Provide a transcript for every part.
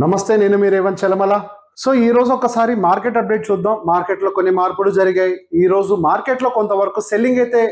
నమస్తే, నేను మీ రేవంత్ చలమల. సో ఈ రోజు ఒకసారి మార్కెట్ అప్డేట్ చూద్దాం. మార్కెట్లో కొన్ని మార్పులు జరిగాయి. ఈ రోజు మార్కెట్లో కొంతవరకు సెల్లింగ్ అయితే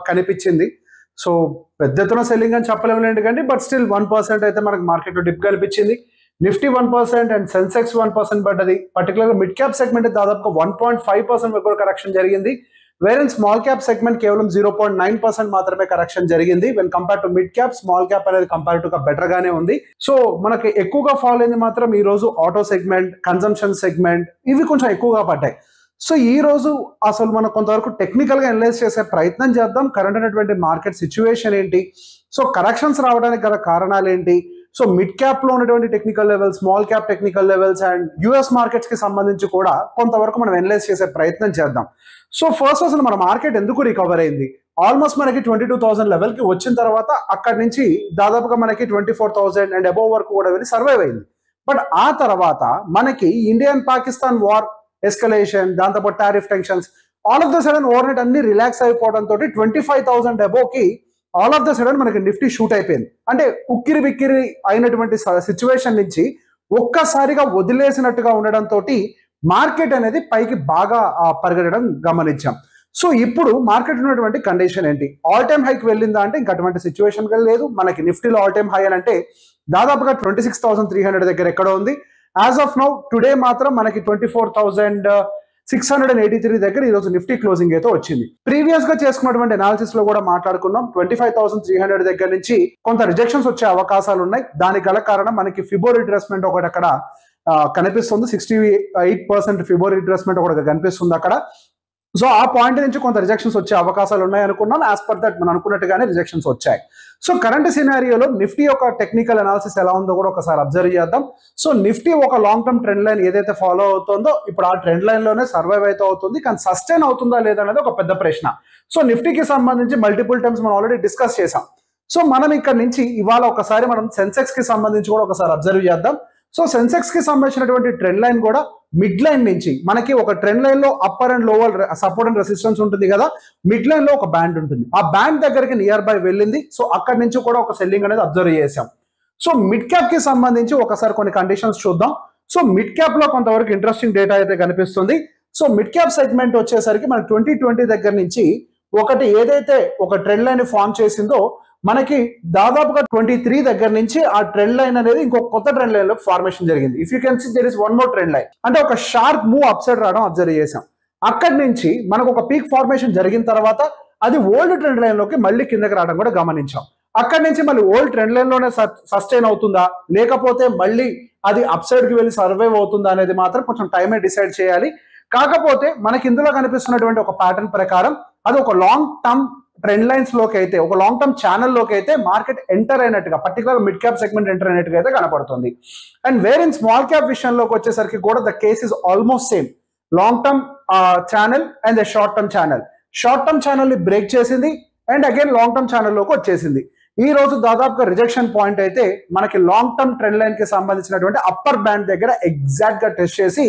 కనిపించింది. సో పెద్ద ఎత్తున సెల్లింగ్ అని చెప్పలేములేండి కానీ బట్ స్టిల్ 1% అయితే మనకు మార్కెట్లో డిప్ కనిపించింది. నిఫ్టీ 1% అండ్ సెన్సెక్స్ 1% పడ్డది. పర్టికులర్గా మిడ్ క్యాప్ సెగ్మెంట్ దాదాపుగా 1.5% వరకు కరెక్షన్ జరిగింది. వేరెన్ స్మాల్ క్యాప్ సెగ్మెంట్ కేవలం 0.9% మాత్రమే కరెక్షన్ జరిగింది. When compare to mid cap, small cap అనేది కంపారిటివ్గా బెటర్ గానే ఉంది. సో మనకి ఎక్కువగా ఫాలో అయింది మాత్రం ఈ రోజు ఆటో సెగ్మెంట్, కన్సంప్షన్ సెగ్మెంట్, ఇవి కొంచెం ఎక్కువగా పడ్డాయి. సో ఈ రోజు అసలు మనం కొంతవరకు టెక్నికల్ గా అనలైజ్ చేసే ప్రయత్నం చేద్దాం. కరెంట్ అయినటువంటి మార్కెట్ సిచ్యువేషన్ ఏంటి, సో కరెక్షన్స్ రావడానికి గల కారణాలు ఏంటి, సో మిడ్ క్యాప్ లో ఉన్నటువంటి technical levels, small cap technical levels and US markets కి సంబంధించి కూడా కొంతవరకు మనం అనలైజ్ చేసే ప్రయత్నం చేద్దాం. సో ఫస్ట్ అసలు మన మార్కెట్ ఎందుకు రికవర్ అయింది, ఆల్మోస్ట్ మనకి 22,000 లెవెల్ కి వచ్చిన తర్వాత అక్కడి నుంచి దాదాపుగా మనకి 24,000 అండ్ అబోవ్ వరకు కూడా వెళ్ళి సర్వైవ్ అయింది. బట్ ఆ తర్వాత మనకి ఇండియన్ పాకిస్తాన్ వార్ ఎస్కలేషన్, దాంతోపాటు tariff tensions, all of the sudden over night అన్ని రిలాక్స్ అయిపోవడంతో 25,000 అబోవ్ కి ఆల్ ఆఫ్ ద సడన్ మనకి నిఫ్టీ షూట్ అయిపోయింది. అంటే ఉక్కిరి బిక్కిరి అయినటువంటి సిచ్యువేషన్ నుంచి ఒక్కసారిగా వదిలేసినట్టుగా ఉండడంతో మార్కెట్ అనేది పైకి బాగా పరిగెడడం గమనించాం. సో ఇప్పుడు మార్కెట్ ఉన్నటువంటి కండిషన్ ఏంటి, ఆల్ టైమ్ హైకి వెళ్ళిందా అంటే ఇంకా అటువంటి సిచ్యువేషన్ లేదు. మనకి నిఫ్టీలో ఆల్ టైమ్ హై అని అంటే దాదాపుగా 26,300 దగ్గర ఎక్కడ ఉంది. యాజ్ ఆఫ్ నౌ టుడే మాత్రం మనకి 24,683 దగ్గర ఈ రోజు నిఫ్టీ క్లోజింగ్ అయితే వచ్చింది. ప్రీవియస్ గా చేసుకున్నటువంటి అనాలిసిస్ లో కూడా మాట్లాడుకున్నాం, 25,300 దగ్గర నుంచి కొంత రిజెక్షన్స్ వచ్చే అవకాశాలు ఉన్నాయి. దానికి గల కారణం మనకి ఫిబో రిట్రేస్మెంట్ ఒకటి అక్కడ కనిపిస్తుంది. 68% ఫిబో రిట్రేస్మెంట్ ఒకటి కనిపిస్తుంది అక్కడ. సో ఆ పాయింట్ నుంచి కొంత రిజెక్షన్స్ వచ్చే అవకాశాలు ఉన్నాయి అనుకున్నాం. యాజ్ పర్ దట్ మనం అనుకున్నట్టుగానే రిజెక్షన్స్ వచ్చాయి. సో కరెంట్ సినారియోలో నిఫ్టీ యొక్క టెక్నికల్ అనాలిసిస్ ఎలా ఉందో కూడా ఒకసారి అబ్జర్వ్ చేద్దాం. సో నిఫ్టీ ఒక లాంగ్ టర్మ్ ట్రెండ్ లైన్ ఏదైతే ఫాలో అవుతుందో ఇప్పుడు ఆ ట్రెండ్ లైన్ లోనే సర్వైవ్ అయితే అవుతుంది, కానీ సస్టైన్ అవుతుందా లేదా అనేది ఒక పెద్ద ప్రశ్న. సో నిఫ్టీకి సంబంధించి మల్టిపుల్ టైమ్స్ మనం ఆల్రెడీ డిస్కస్ చేసాం. సో మనం ఇక్కడ నుంచి ఇవాళ ఒకసారి మనం సెన్సెక్స్ కి సంబంధించి కూడా ఒకసారి అబ్జర్వ్ చేద్దాం. సో సెన్సెక్స్ కి సంబంధించినటువంటి ట్రెండ్ లైన్ కూడా మిడ్ లైన్ నుంచి మనకి ఒక ట్రెండ్ లైన్ లో upper and lower support and resistance ఉంటుంది కదా, మిడ్ లైన్ లో ఒక బ్యాండ్ ఉంటుంది. ఆ బ్యాండ్ దగ్గరికి నియర్ బై వెళ్ళింది. సో అక్కడి నుంచి కూడా ఒక సెల్లింగ్ అనేది అబ్జర్వ్ చేసాం. సో మిడ్ క్యాప్ కి సంబంధించి ఒకసారి కొన్ని కండిషన్స్ చూద్దాం. సో మిడ్ క్యాప్ లో కొంతవరకు ఇంట్రెస్టింగ్ డేటా అయితే కనిపిస్తుంది. సో మిడ్ క్యాప్ సెగ్మెంట్ వచ్చేసరికి మనకి 2020 దగ్గర నుంచి ఒకటి ఏదైతే ఒక ట్రెండ్ లైన్ ఫామ్ చేసిందో మనకి దాదాపుగా 23 దగ్గర నుంచి ఆ ట్రెండ్ లైన్ అనేది ఇంకొక కొత్త ట్రెండ్ లైన్ లో ఫార్మేషన్ జరిగింది. If you can see there is one more trend line, అంటే ఒక షార్ప్ మూవ్ అప్ సైడ్ రావడం అబ్జర్వ్ చేసాం. అక్కడి నుంచి మనకు ఒక పీక్ ఫార్మేషన్ జరిగిన తర్వాత అది ఓల్డ్ ట్రెండ్ లైన్ లోకి మళ్ళీ కిందకి రావడం కూడా గమనించాం. అక్కడి నుంచి మళ్ళీ ఓల్డ్ ట్రెండ్ లైన్ లోనే సస్టైన్ అవుతుందా లేకపోతే మళ్ళీ అది అప్ సైడ్ కి వెళ్ళి సర్వైవ్ అవుతుందా అనేది మాత్రం కొంచెం టైమే డిసైడ్ చేయాలి. కాకపోతే మనకి ఇందులో కనిపిస్తున్నటువంటి ఒక ప్యాటర్న్ ప్రకారం అది ఒక లాంగ్ టర్మ్ ట్రెండ్ లైన్స్ లోకి అయితే, ఒక లాంగ్ టర్మ్ ఛానల్ లోకి అయితే మార్కెట్ ఎంటర్ అయినట్టుగా, particular mid cap segment enter అయినట్టుగా అయితే కనపడుతుంది. And where in small cap విషయంలోకి వచ్చేసరికి కూడా the case is almost same. Long term channel and the short term channel, short term channel ని బ్రేక్ చేసింది and again long term channel లోకి వచ్చేసింది. ఈ రోజు దాదాపుగా రిజెక్షన్ పాయింట్ అయితే మనకి లాంగ్ టర్మ్ ట్రెండ్ లైన్ కి సంబంధించినటువంటి అప్పర్ బ్యాండ్ దగ్గర ఎగ్జాక్ట్ గా టెస్ట్ చేసి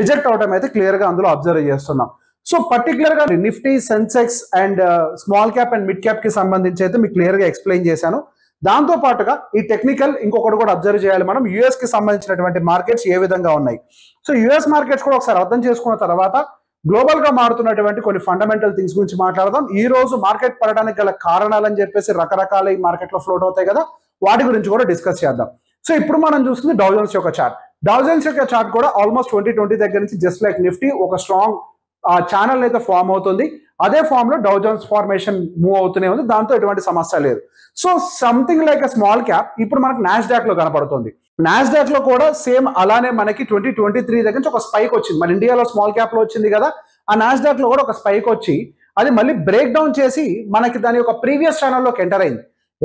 రిజెక్ట్ అవడం అయితే క్లియర్ గా అందులో అబ్జర్వ్ చేస్తున్నాం. సో పర్టికులర్ గా Nifty, Sensex and small cap and mid cap కి సంబంధించి అయితే మీకు క్లియర్ గా ఎక్స్ప్లెయిన్ చేశాను. దాంతో పాటుగా ఈ టెక్నికల్ ఇంకొకటి కూడా అబ్జర్వ్ చేయాలి మనం, యుఎస్ కి సంబంధించినటువంటి మార్కెట్స్ ఏ విధంగా ఉన్నాయి. సో యుఎస్ మార్కెట్స్ కూడా ఒకసారి అర్థం చేసుకున్న తర్వాత గ్లోబల్ గా మారుతున్నటువంటి కొన్ని ఫండమెంటల్ థింగ్స్ గురించి మాట్లాడదాం. ఈ రోజు మార్కెట్ పడడానికి గల కారణాలని చెప్పేసి రకరకాల ఈ మార్కెట్ లో ఫ్లోట్ అవుతాయి కదా, వాటి గురించి కూడా డిస్కస్ చేద్దాం. సో ఇప్పుడు మనం చూస్తుంది డౌ జోన్స్ యొక్క చార్ట్. డౌ జోన్స్ యొక్క చార్ట్ కూడా ఆల్మోస్ట్ 2020 దగ్గర నుంచి జస్ట్ లైక్ నిఫ్టీ ఒక స్ట్రాంగ్ ఛానల్ అయితే ఫామ్ అవుతుంది. అదే ఫామ్ లో డౌ జోన్స్ ఫార్మేషన్ మూవ్ అవుతూనే ఉంది, దాంతో ఎటువంటి సమస్య లేదు. So something like small cap ఇప్పుడు మనకు నాస్డాక్ లో కనపడుతుంది. నాస్డాక్ లో కూడా సేమ్ అలానే మనకి 2023 దగ్గర నుంచి ఒక స్పైక్ వచ్చింది. మన ఇండియాలో స్మాల్ క్యాప్ లో వచ్చింది కదా, ఆ నాస్డాక్ లో కూడా ఒక స్పైక్ వచ్చి అది మళ్ళీ బ్రేక్ డౌన్ చేసి మనకి దాని యొక్క ప్రీవియస్ ఛానల్లోకి ఎంటర్ అయింది.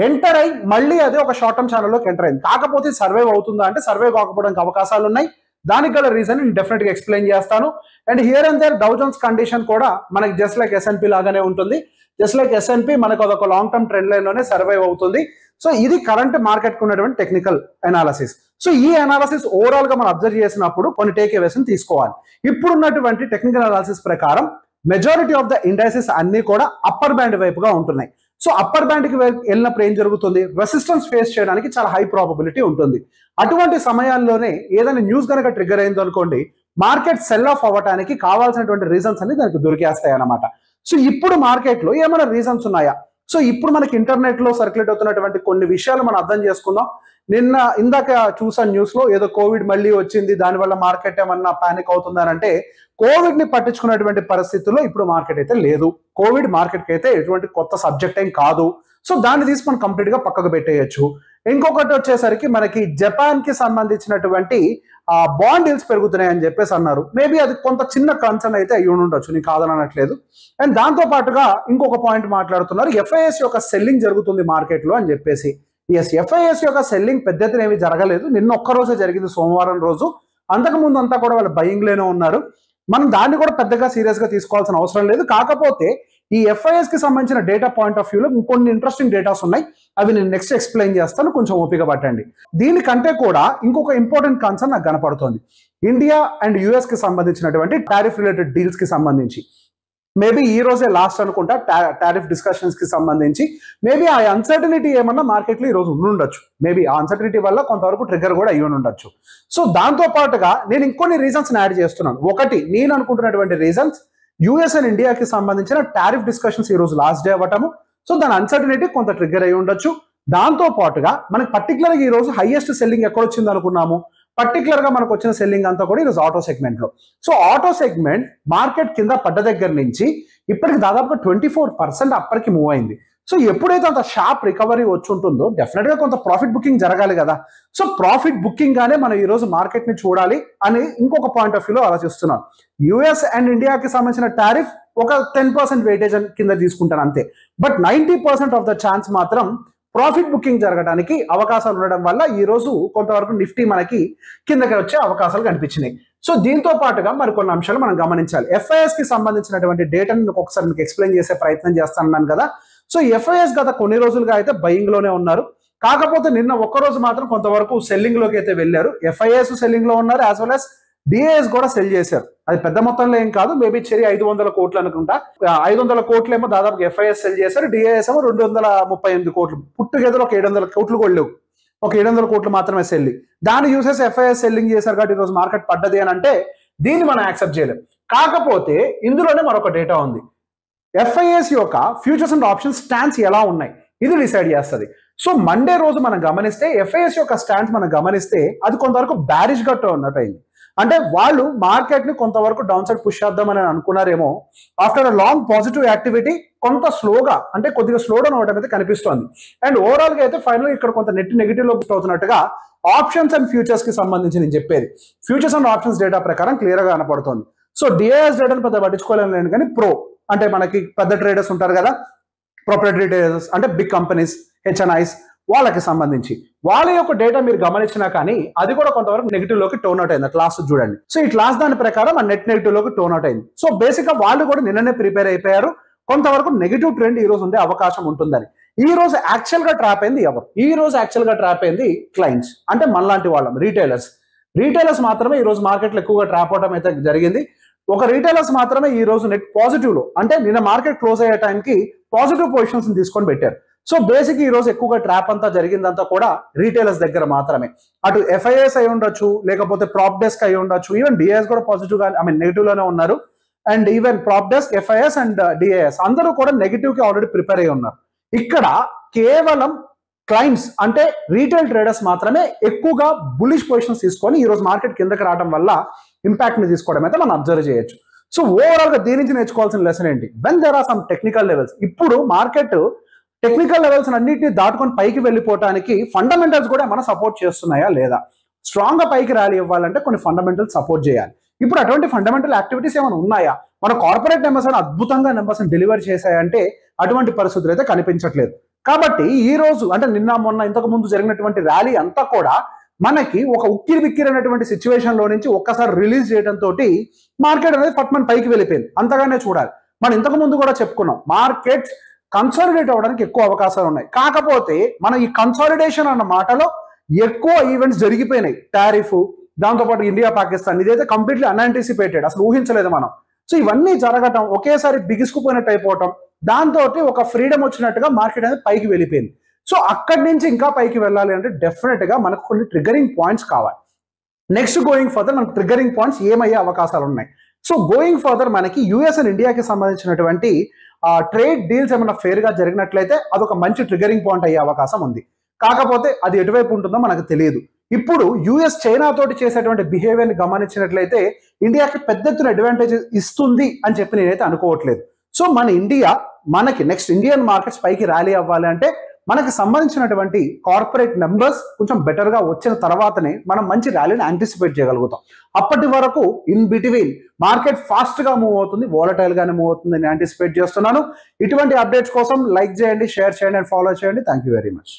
ఎంటర్ అయి మళ్ళీ అదే ఒక షార్ట్ టర్మ్ ఛానల్లోకి ఎంటర్ అయింది. కాకపోతే సర్వైవ్ అవుతుందా అంటే సర్వైవ్ కాకపోవడానికి అవకాశాలు ఉన్నాయి. దానికి గల రీజన్ నేను డెఫినెట్ గా ఎక్స్ప్లెయిన్ చేస్తాను. And here and there Dow Jones condition కూడా మనకి జస్ట్ లైక్ ఎస్ఎన్పి లాగానే ఉంటుంది. జస్ట్ లైక్ ఎస్ఎన్పి మనకు అదొక లాంగ్ టర్మ్ ట్రెండ్ లైన్ లోనే సర్వైవ్ అవుతుంది. సో ఇది కరెంట్ మార్కెట్ కు ఉన్నటువంటి టెక్నికల్ అనాలిసిస్. సో ఈ అనాలిసిస్ ఓవరాల్ గా మనం అబ్జర్వ్ చేసినప్పుడు కొన్ని టేక్ అవేస్ తీసుకోవాలి. ఇప్పుడున్నటువంటి టెక్నికల్ అనాలిసిస్ ప్రకారం మెజారిటీ ఆఫ్ ద ఇండైసెస్ అన్ని కూడా అప్పర్ బ్యాండ్ వైపుగా ఉంటున్నాయి. సో అప్పర్ బ్యాండ్ కి వెళ్ళినప్పుడు ఏం జరుగుతుంది, రెసిస్టెన్స్ ఫేస్ చేయడానికి చాలా హై ప్రాబబిలిటీ ఉంటుంది. అటువంటి సమయాల్లోనే ఏదైనా న్యూస్ కనుక ట్రిగ్గర్ అయింది అనుకోండి, మార్కెట్ సెల్ ఆఫ్ అవ్వడానికి కావాల్సినటువంటి రీజన్స్ అన్ని దానికి దొరికేస్తాయి అన్నమాట. సో ఇప్పుడు మార్కెట్ లో ఏమైనా రీజన్స్ ఉన్నాయా? సో ఇప్పుడు మనకి ఇంటర్నెట్ లో సర్క్యులేట్ అవుతున్నటువంటి కొన్ని విషయాలు మనం అర్థం చేసుకుందాం. ఇందాక చూసాను న్యూస్ లో ఏదో కోవిడ్ మళ్ళీ వచ్చింది, దానివల్ల మార్కెట్ ఏమన్నా పానిక్ అవుతుందని. అంటే కోవిడ్ ని పట్టించుకున్నటువంటి పరిస్థితుల్లో ఇప్పుడు మార్కెట్ అయితే లేదు. కోవిడ్ మార్కెట్ కి అయితే ఎటువంటి కొత్త సబ్జెక్ట్ ఏం కాదు. సో దాన్ని తీసి మనం కంప్లీట్ గా పక్కకు పెట్టేయచ్చు. ఇంకొకటి వచ్చేసరికి మనకి జపాన్ కి సంబంధించినటువంటి బాండ్ డీల్స్ పెరుగుతున్నాయి అని చెప్పేసి అన్నారు. మేబీ అది కొంత చిన్న కన్సర్న్ అయితే అయ్యి ఉండొచ్చు, నీకు కాదనట్లేదు. అండ్ దాంతో పాటుగా ఇంకొక పాయింట్ మాట్లాడుతున్నారు, ఎఫ్ఐఎస్ యొక్క సెల్లింగ్ జరుగుతుంది మార్కెట్ లో అని చెప్పేసి. ఎస్, ఎఫ్ఐఎస్ యొక్క సెల్లింగ్ పెద్ద ఎత్తున ఏమీ జరగలేదు, నిన్న ఒక్కరోజే జరిగింది, సోమవారం రోజు. అంతకు ముందు అంతా కూడా వాళ్ళు బయింగ్ లోనే ఉన్నారు. మనం దాన్ని కూడా పెద్దగా సీరియస్ గా తీసుకోవాల్సిన అవసరం లేదు. కాకపోతే ఈ ఎఫ్ఐఎస్ కి సంబంధించిన డేటా పాయింట్ ఆఫ్ వ్యూలో ఇంకొన్ని ఇంట్రెస్టింగ్ డేటాస్ ఉన్నాయి, అవి నేను నెక్స్ట్ ఎక్స్ప్లెయిన్ చేస్తాను, కొంచెం ఓపిక పట్టండి. దీనికంటే కూడా ఇంకొక ఇంపార్టెంట్ కన్సర్న్ నాకు కనపడుతుంది, ఇండియా అండ్ యుఎస్ కి సంబంధించినటువంటి టారిఫ్ రిలేటెడ్ డీల్స్ కి సంబంధించి. మేబీ ఈ రోజే లాస్ట్ అనుకుంటా టారిఫ్ డిస్కషన్స్ కి సంబంధించి. మేబీ ఆ అన్సర్టనిటీ ఏమన్నా మార్కెట్ లో ఈ రోజు ఉండొచ్చు, మేబీ ఆ అన్సర్టనిటీ వల్ల కొంతవరకు ట్రిగర్ కూడా అయ్యి ఉండొచ్చు. సో దాంతో పాటుగా నేను ఇంకొన్ని రీజన్స్ యాడ్ చేస్తున్నాను. ఒకటి, నేను అనుకుంటున్నటువంటి రీజన్స్ యుఎస్ అండ్ ఇండియాకి సంబంధించిన టారిఫ్ డిస్కషన్స్ ఈ రోజు లాస్ట్ డే అవ్వటము. సో దాని అన్సర్టనిటీ కొంత ట్రిగర్ అయి ఉండొచ్చు. దాంతో పాటుగా మనకి పర్టికులర్ గా ఈ రోజు హైయెస్ట్ సెల్లింగ్ ఎక్కడ వచ్చింది అనుకున్నాము, పర్టికులర్ గా మనకు వచ్చిన సెల్లింగ్ అంతా కూడా ఈరోజు ఆటో సెగ్మెంట్ లో. సో ఆటో సెగ్మెంట్ మార్కెట్ కింద పడ్డ దగ్గర నుంచి ఇప్పటికి దాదాపుగా 24% అప్పటికి మూవ్ అయింది. సో ఎప్పుడైతే అంత షార్ప్ రికవరీ వచ్చి ఉంటుందో డెఫినెట్ గా కొంత ప్రాఫిట్ బుకింగ్ జరగాలి కదా. సో ప్రాఫిట్ బుకింగ్ గానే మనం ఈ రోజు మార్కెట్ ని చూడాలి అని ఇంకొక పాయింట్ ఆఫ్ వ్యూలో ఆలోచిస్తున్నాం. యుఎస్ అండ్ ఇండియాకి సంబంధించిన టారిఫ్ ఒక 10% వెయిటేజ్ కింద తీసుకుంటాను అంతే. బట్ 90% ఆఫ్ ద ఛాన్స్ మాత్రం ప్రాఫిట్ బుకింగ్ జరగడానికి అవకాశాలు ఉండడం వల్ల ఈ రోజు కొంతవరకు నిఫ్టీ మనకి కిందకి వచ్చే అవకాశాలు కనిపించినాయి. సో దీంతో పాటుగా మరికొన్ని అంశాలు మనం గమనించాలి. ఎఫ్ఐఎస్ కి సంబంధించినటువంటి డేటాను ఒకసారి మీకు ఎక్స్ప్లెయిన్ చేసే ప్రయత్నం చేస్తాను కదా. సో ఎఫ్ఐఎస్ గత కొన్ని రోజులుగా అయితే బయింగ్ లోనే ఉన్నారు. కాకపోతే నిన్న ఒక్కరోజు మాత్రం కొంతవరకు సెల్లింగ్ లోకి అయితే వెళ్ళారు. ఎఫ్ఐఎస్ సెల్లింగ్ లో ఉన్నారు, యాజ్ వెల్ యాజ్ డిఏఎస్ కూడా సెల్ చేశారు. అది పెద్ద మొత్తంలో ఏం కాదు, మేబీ చెరి 500 కోట్లు అనుకుంటా. 500 కోట్లు ఏమో దాదాపు ఎఫ్ఐఎస్ సెల్ చేశారు, డిఏఎస్ ఏమో 238 కోట్లు. పుట్టుగెదరు ఒక 700 కోట్లు కూడా లేవు, ఒక 700 కోట్లు మాత్రమే సెల్లి. దాన్ని యూసెస్ ఎఫ్ఐఎస్ సెల్లింగ్ చేశారు కాబట్టి ఈరోజు మార్కెట్ పడ్డది అని అంటే దీన్ని మనం యాక్సెప్ట్ చేయలేం. కాకపోతే ఇందులోనే మరొక డేటా ఉంది, ఎఫ్ఐఎస్ యొక్క ఫ్యూచర్స్ అండ్ ఆప్షన్స్ స్టాండ్స్ ఎలా ఉన్నాయి ఇది డిసైడ్ చేస్తుంది. సో మండే రోజు మనం గమనిస్తే ఎఫ్ఐఎస్ యొక్క స్టాండ్స్ మనం గమనిస్తే అది కొంతవరకు బ్యారిష్ గా ఉన్నట్టు అయింది. అంటే వాళ్ళు మార్కెట్ ని కొంతవరకు డౌన్ సైడ్ పుష్ చేద్దామని అనుకున్నారేమో. After a long positive activity కొంత స్లోగా, అంటే కొద్దిగా స్లో డౌన్ అవడం అయితే కనిపిస్తోంది. అండ్ ఓవరాల్ గా అయితే ఫైనల్ ఇక్కడ కొంత నెట్ నెగిటివ్ లో పుష్ అవుతున్నట్టుగా ఆప్షన్స్ అండ్ ఫ్యూచర్స్ కి సంబంధించి నేను చెప్పేది, ఫ్యూచర్స్ అండ్ ఆప్షన్స్ డేటా ప్రకారం క్లియర్ గా కనపడుతుంది. సో డిఐఎస్ డేటాను పెద్ద పట్టించుకోలేను కానీ అంటే మనకి పెద్ద ట్రేడర్స్ ఉంటారు కదా, ప్రొప్రైటరీ ట్రేడర్స్ అంటే బిగ్ కంపెనీస్, హెచ్ఎన్ఐస్, వాళ్ళకి సంబంధించి వాళ్ళ యొక్క డేటా మీరు గమనించినా కానీ అది కూడా కొంతవరకు నెగిటివ్ లోకి టోన్ అవుట్ అయింది. క్లాస్ చూడండి. సో ఈ క్లాస్ దాని ప్రకారం ఆ నెట్ నెగిటివ్ లోకి టోన్ అవుట్ అయింది. సో బేసిక్ గా వాళ్ళు కూడా నిన్ననే ప్రిపేర్ అయిపోయారు, కొంతవరకు నెగిటివ్ ట్రెండ్ ఈ రోజు ఉండే అవకాశం ఉంటుందని. ఈ రోజు యాక్చువల్ గా ట్రాప్ అయింది ఎవరు? ఈ రోజు యాక్చువల్ గా ట్రాప్ అయింది క్లయింట్స్, అంటే మనలాంటి వాళ్ళం, రీటైలర్స్ మాత్రమే ఈ రోజు మార్కెట్ లో ఎక్కువగా ట్రాప్ అవడం అయితే జరిగింది. ఒక రీటైలర్స్ మాత్రమే ఈ రోజు నెట్ పాజిటివ్ లో, అంటే నిన్న మార్కెట్ క్లోజ్ అయ్యే టైంకి పాజిటివ్ పొజిషన్స్ తీసుకొని పెట్టారు. సో బేసిక్ ఈ రోజు ఎక్కువగా ట్రాప్ అంతా జరిగిందంతా కూడా రీటైలర్స్ దగ్గర మాత్రమే. అటు ఎఫ్ఐఎస్ అయి ఉండొచ్చు, లేకపోతే ప్రాప్ డెస్క్ అయి ఉండొచ్చు, ఈవెన్ డిఐఎస్ కూడా పాజిటివ్ గా నెగిటివ్ లోనే ఉన్నారు. And even prop desk, FIS and DIS అందరూ కూడా నెగిటివ్ కి ఆల్రెడీ ప్రిపేర్ అయి ఉన్నారు. ఇక్కడ కేవలం క్లయింట్స్ అంటే రీటైల్ ట్రేడర్స్ మాత్రమే ఎక్కువగా బులిష్ పొజిషన్స్ తీసుకొని ఈ రోజు మార్కెట్ కిందకి రావడం వల్ల ఇంపాక్ట్ ని తీసుకోవడం అయితే మనం అబ్జర్వ్ చేయొచ్చు. సో ఓవరాల్ గా దీని నుంచి నేర్చుకోవాల్సిన లెసన్ ఏంటి? When there are some technical levels, ఇప్పుడు మార్కెట్ టెక్నికల్ లెవెల్స్ అన్నింటినీ దాటుకొని పైకి వెళ్ళిపోవడానికి ఫండమెంటల్స్ కూడా మనం సపోర్ట్ చేస్తున్నాయా లేదా? స్ట్రాంగ్ గా పైకి ర్యాలీ ఇవ్వాలంటే కొన్ని ఫండమెంటల్స్ సపోర్ట్ చేయాలి. ఇప్పుడు అటువంటి ఫండమెంటల్ యాక్టివిటీస్ ఏమైనా ఉన్నాయా? మన కార్పొరేట్ నెంబర్స్ అని అద్భుతంగా నెంబర్స్ డెలివర్ చేశాయంటే అటువంటి పరిస్థితులు అయితే కనిపించట్లేదు. కాబట్టి ఈ రోజు అంటే నిన్న మొన్న ఇంతకు ముందు జరిగినటువంటి ర్యాలీ అంతా కూడా మనకి ఒక ఉక్కిరి బిక్కిరి అనేటువంటి సిచ్యువేషన్ లో నుంచి ఒక్కసారి రిలీజ్ చేయడంతో మార్కెట్ అనేది పట్మన్ పైకి వెళ్ళిపోయింది. అంతగానే చూడాలి. మనం ఇంతకు ముందు కూడా చెప్పుకున్నాం, మార్కెట్ కన్సాలిడేట్ అవ్వడానికి ఎక్కువ అవకాశాలు ఉన్నాయి. కాకపోతే మనం ఈ కన్సాలిడేషన్ అన్న మాటలో ఎక్కువ ఈవెంట్స్ జరిగిపోయినాయి. టారిఫ్, దాంతోపాటు ఇండియా పాకిస్తాన్, ఇదైతే కంప్లీట్లీ అన్యాంటిసిపేటెడ్, అసలు ఊహించలేదు మనం. సో ఇవన్నీ జరగటం, ఒకేసారి బిగుసుకుపోయినట్టు అయిపోవటం, దాంతో ఒక ఫ్రీడమ్ వచ్చినట్టుగా మార్కెట్ అనేది పైకి వెళ్ళిపోయింది. సో అక్కడి నుంచి ఇంకా పైకి వెళ్ళాలి అంటే డెఫినెట్ గా మనకు కొన్ని ట్రిగరింగ్ పాయింట్స్ కావాలి. నెక్స్ట్ గోయింగ్ ఫర్దర్ మనకు ట్రిగరింగ్ పాయింట్స్ ఏమయ్యే అవకాశాలు ఉన్నాయి. సో గోయింగ్ ఫర్దర్ మనకి యుఎస్ అండ్ ఇండియాకి సంబంధించినటువంటి ట్రేడ్ డీల్స్ ఏమైనా ఫేర్ గా జరిగినట్లయితే అదొక మంచి ట్రిగరింగ్ పాయింట్ అయ్యే అవకాశం ఉంది. కాకపోతే అది ఎటువైపు ఉంటుందో మనకు తెలియదు. ఇప్పుడు యుఎస్ చైనా తోటి చేసేటువంటి బిహేవియర్ ని గమనించినట్లయితే ఇండియాకి పెద్ద ఎత్తున అడ్వాంటేజ్ ఇస్తుంది అని చెప్పి నేనైతే అనుకోవట్లేదు. సో మన ఇండియా మనకి నెక్స్ట్ ఇండియన్ మార్కెట్స్ పైకి ర్యాలీ అవ్వాలి అంటే మనకి సంబంధించినటువంటి కార్పొరేట్ నెంబర్స్ కొంచెం బెటర్ గా వచ్చిన తర్వాతనే మనం మంచి ర్యాలీని యాంటిసిపేట్ చేయగలుగుతాం. అప్పటి వరకు ఇన్ బిట్వీన్ మార్కెట్ ఫాస్ట్ గా మూవ్ అవుతుంది, వోలటైల్ గానే మూవ్ అవుతుంది అని యాంటిసిపేట్ చేస్తున్నాను. ఇటువంటి అప్డేట్స్ కోసం లైక్ చేయండి, షేర్ చేయండి అండ్ ఫాలో చేయండి. Thank you very much.